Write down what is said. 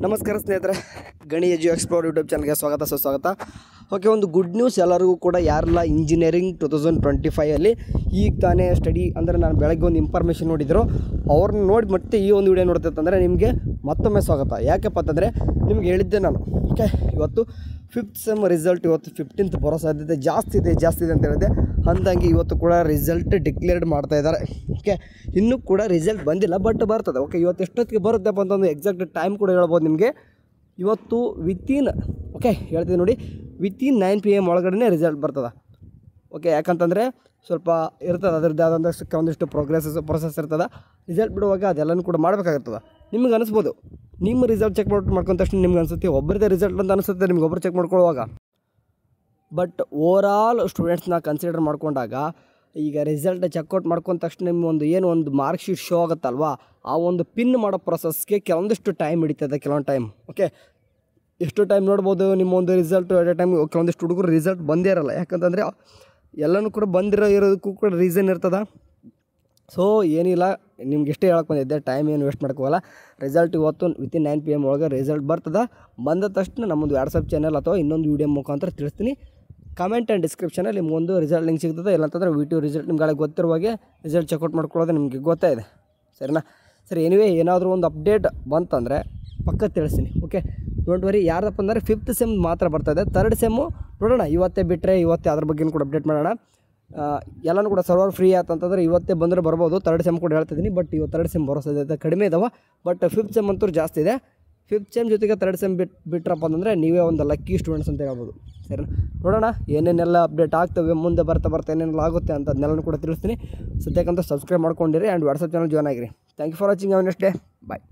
ನಮಸ್ಕಾರ ಸ್ನೇಹಿತರೆ, ಗಣಿ ಎಜು ಎಕ್ಸ್ಪ್ಲೋರ್ ಯೂಟ್ಯೂಬ್ ಚಾನಲ್ಗೆ ಸ್ವಾಗತ ಸುಸ್ವಾಗತ. ಓಕೆ, ಒಂದು ಗುಡ್ ನ್ಯೂಸ್ ಎಲ್ಲರಿಗೂ ಕೂಡ. ಯಾರೆಲ್ಲ ಇಂಜಿನಿಯರಿಂಗ್ 2025 ಈಗ ತಾನೇ ಸ್ಟಡಿ ಅಂದರೆ ನಾನು ಬೆಳಗ್ಗೆ ಒಂದು ಇನ್ಫಾರ್ಮೇಷನ್ ನೋಡಿದ್ರು, ಅವ್ರನ್ನ ನೋಡಿ ಮತ್ತೆ ಈ ಒಂದು ವಿಡಿಯೋ ನೋಡ್ತಿತ್ತಂದರೆ ನಿಮಗೆ ಮತ್ತೊಮ್ಮೆ ಸ್ವಾಗತ. ಯಾಕಪ್ಪ ಅಂತಂದರೆ ನಿಮ್ಗೆ ಹೇಳಿದ್ದೆ ನಾನು. ಓಕೆ, ಇವತ್ತು 5th ಸೆಮ್ ರಿಸಲ್ಟ್ ಇವತ್ತು 15th ಬರೋ ಸಾಧ್ಯತೆ ಜಾಸ್ತಿ ಇದೆ ಅಂತ ಹೇಳಿದೆ. ಅಂದಂಗೆ ಇವತ್ತು ಕೂಡ ರಿಸಲ್ಟ್ ಡಿಕ್ಲೇರ್ಡ್ ಮಾಡ್ತಾ ಇದ್ದಾರೆ. ಓಕೆ, ಇನ್ನೂ ಕೂಡ ರಿಸಲ್ಟ್ ಬಂದಿಲ್ಲ, ಬಟ್ ಬರ್ತದೆ. ಓಕೆ, ಇವತ್ತು ಎಷ್ಟೊತ್ತಿಗೆ ಬರುತ್ತಪ್ಪ ಅಂತ ಒಂದು ಎಕ್ಸಾಕ್ಟ್ ಟೈಮ್ ಕೂಡ ಹೇಳ್ಬೋದು ನಿಮಗೆ. ಇವತ್ತು ಹೇಳ್ತೀನಿ ನೋಡಿ, ವಿತಿನ್ 9 PM ಒಳಗಡೆ ರಿಸಲ್ಟ್ ಬರ್ತದೆ. ಓಕೆ, ಯಾಕಂತಂದರೆ ಸ್ವಲ್ಪ ಇರ್ತದೆ, ಅದರದ್ದು ಆದಂಥ ಒಂದಿಷ್ಟು ಪ್ರೊಸೆಸ್ ಇರ್ತದೆ. ರಿಸಲ್ಟ್ ಬಿಡುವಾಗ ಅದೆಲ್ಲನೂ ಕೂಡ ಮಾಡಬೇಕಾಗಿರ್ತದೆ. ನಿಮ್ಗೆ ಅನಿಸ್ಬೋದು, ನಿಮ್ಮ ರಿಸಲ್ಟ್ ಚೆಕ್ ಮಾಡ್ಕೊಂಡ ತಕ್ಷಣ ನಿಮ್ಗೆ ಅನಿಸುತ್ತೆ ಒಬ್ಬರದೇ ರಿಸಲ್ಟ್ ಅಂತ ಅನಿಸುತ್ತೆ ನಿಮ್ಗೆ ಒಬ್ಬರು ಚೆಕ್ ಮಾಡ್ಕೊಳ್ಳುವಾಗ. ಬಟ್ ಓವರಾಲ್ ಸ್ಟೂಡೆಂಟ್ಸ್ನ ಕನ್ಸಿಡರ್ ಮಾಡ್ಕೊಂಡಾಗ ಈಗ ರಿಸಲ್ಟ್ ಚೆಕ್ಔಟ್ ಮಾಡ್ಕೊಂಡ ತಕ್ಷಣ ನಿಮ್ಗೆ ಒಂದು ಮಾರ್ಕ್ ಶೀಟ್ ಶೋ ಆಗುತ್ತಲ್ವಾ, ಆ ಒಂದು ಪಿನ್ ಮಾಡೋ ಪ್ರೊಸೆಸ್ಗೆ ಕೆಲವೊಂದಿಷ್ಟು ಟೈಮ್ ಹಿಡಿತದೆ. ಕೆಲವೊಂದು ಟೈಮ್ ಓಕೆ, ಎಷ್ಟು ಟೈಮ್ ನೋಡ್ಬೋದು ನಿಮ್ಮ ಒಂದು ರಿಸಲ್ಟ್ ಎಟ್ ಎ ಟೈಮ್. ಕೆಲವೊಂದಿಷ್ಟು ಹುಡುಗರು ರಿಸಲ್ಟ್ ಬಂದೇ ಇರಲ್ಲ, ಯಾಕಂತಂದರೆ ಎಲ್ಲನೂ ಕೂಡ ಇರೋದಕ್ಕೂ ಕೂಡ ರೀಸನ್ ಇರ್ತದೆ. ಸೊ ಏನಿಲ್ಲ, ನಿಮ್ಗೆ ಎಷ್ಟೇ ಹೇಳಕ್ಕೆ ಬಂದಿದ್ದೆ, ಟೈಮ್ ಏನು ವೇಸ್ಟ್ ಮಾಡ್ಕೋಲ್ಲ. ರಿಸಲ್ಟ್ ಇವತ್ತು ವಿತಿನ್ 9 PM ಒಳಗೆ ರಿಸಲ್ಟ್ ಬರ್ತದೆ. ಬಂದ ತಕ್ಷಣ ನಮ್ಮೊಂದು ವಾಟ್ಸಪ್ ಚಾನಲ್ ಅಥವಾ ಇನ್ನೊಂದು ವೀಡಿಯೋ ಮುಖಾಂತರ ತಿಳಿಸ್ತೀನಿ. ಕಮೆಂಟ್ ಆ್ಯಂಡ್ ಡಿಸ್ಕ್ರಿಪ್ಷನಲ್ಲಿ ನಿಮ್ಗೊಂದು ರಿಸಲ್ಟ್ ಲಿಂಕ್ ಸಿಗ್ತದೆ. ಇಲ್ಲಾಂತಂದರೆ ವಿಡಿಯೋ ರಿಸಲ್ಟ್ ನಿಮ್ಗೆ ಗೊತ್ತಿರುವಾಗೆ ರಿಸಲ್ಟ್ ಚೆಕ್ಔಟ್ ಮಾಡ್ಕೊಳ್ಳೋದು ನಿಮಗೆ ಗೊತ್ತಾಯಿದೆ, ಸರಿನಾ? ಸರಿ, ಏನಿವೆ ಏನಾದರೂ ಒಂದು ಅಪ್ಡೇಟ್ ಬಂತಂದರೆ ಪಕ್ಕ ತಿಳಿಸ್ತೀನಿ. Okay, don't worry. ಯಾರಪ್ಪ ಅಂದರೆ 5th ಸೆಮ್ ಮಾತ್ರ ಬರ್ತಾಯಿದೆ. 3rd ಸೆಮ್ಮು ನೋಡೋಣ, ಇವತ್ತೇ ಬಿಟ್ಟರೆ ಇವತ್ತೇ ಅದ್ರ ಬಗ್ಗೆ ಕೂಡ ಅಪ್ಡೇಟ್ ಮಾಡೋಣ. ಎಲ್ಲನೂ ಕೂಡ ಸರ್ವರ್ ಫ್ರೀ ಆಯ್ತಂತಂದರೆ ಇವತ್ತೇ ಬಂದರೆ ಬರ್ಬೋದು. 3rd ಸೆಮ್ ಕೂಡ ಹೇಳ್ತಿದ್ದೀನಿ, ಬಟ್ ಇವತ್ತು 3rd ಸೆಮ್ ಬರೋ ಸಾಧ್ಯತೆ ಕಡಿಮೆ ಇದಾವೆ. ಬಟ್ 5th ಸೆಮ್ ಅಂತೂ ಜಾಸ್ತಿ ಇದೆ. 5th ಸೆಮ್ ಜೊತೆಗೆ 3rd ಸೆಮ್ ಬಿಟ್ರಪ್ಪ ಅಂತಂದರೆ ನೀವೇ ಒಂದು ಲಕ್ಕಿ ಸ್ಟೂಡೆಂಟ್ಸ್ ಅಂತ ಹೇಳ್ಬೋದು. ಸರಿ, ನೋಡೋಣ ಏನೇನೆಲ್ಲ ಅಪ್ಡೇಟ್ ಆಗ್ತವೆ, ಮುಂದೆ ಬರ್ತಾ ಏನೇನೆಲ್ಲ ಆಗುತ್ತೆ ಅಂತ ಅದನ್ನೆಲ್ಲನೂ ಕೂಡ ತಿಳಿಸ್ತೀನಿ. ಸದ್ಯಕ್ಕಂತ ಸಬ್ಸ್ಕ್ರೈಬ್ ಮಾಡ್ಕೊಂಡಿರಿ ಆ್ಯಂಡ್ ವಾಟ್ಸಪ್ ಚಾನಲ್ ಜಾಯ್ನ್ ಆಗಿರಿ. Thank you for watching. Have a nice day. Bye.